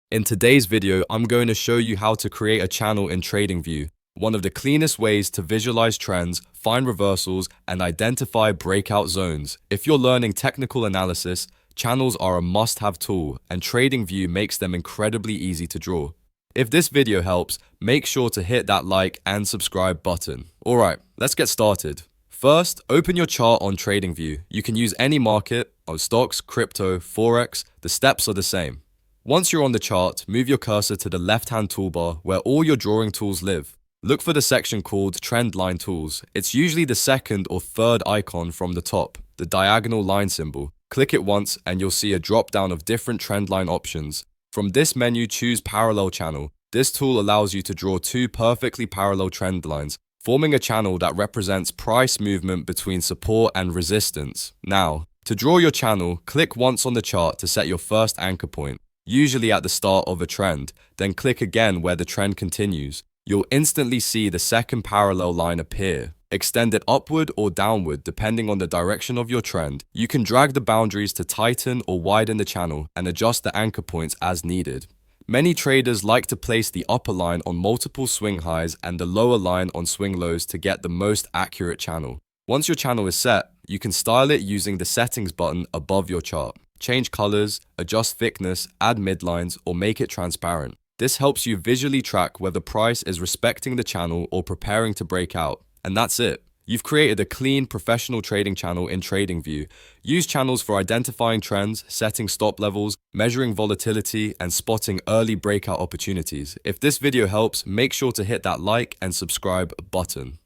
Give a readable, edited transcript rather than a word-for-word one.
In today's video, I'm going to show you how to create a channel in TradingView, one of the cleanest ways to visualize trends, find reversals, and identify breakout zones. If you're learning technical analysis, channels are a must-have tool, and TradingView makes them incredibly easy to draw. If this video helps, make sure to hit that like and subscribe button. Alright, let's get started. First, open your chart on TradingView. You can use any market, on stocks, crypto, forex, the steps are the same. Once you're on the chart, move your cursor to the left-hand toolbar where all your drawing tools live. Look for the section called Trend Line Tools. It's usually the second or third icon from the top, the diagonal line symbol. Click it once and you'll see a drop-down of different trend line options. From this menu, choose Parallel Channel. This tool allows you to draw two perfectly parallel trend lines, forming a channel that represents price movement between support and resistance. Now, to draw your channel, click once on the chart to set your first anchor point, usually at the start of a trend, then click again where the trend continues. You'll instantly see the second parallel line appear. Extend it upward or downward depending on the direction of your trend. You can drag the boundaries to tighten or widen the channel and adjust the anchor points as needed. Many traders like to place the upper line on multiple swing highs and the lower line on swing lows to get the most accurate channel. Once your channel is set, you can style it using the settings button above your chart. Change colors, adjust thickness, add midlines, or make it transparent. This helps you visually track whether price is respecting the channel or preparing to break out. And that's it. You've created a clean, professional trading channel in TradingView. Use channels for identifying trends, setting stop levels, measuring volatility, and spotting early breakout opportunities. If this video helps, make sure to hit that like and subscribe button.